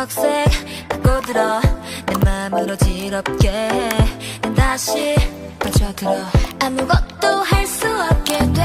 초록색 파고들어 내 맘을 어지럽게 해. 난 다시 빠져들어 아무것도 할 수 없게 돼.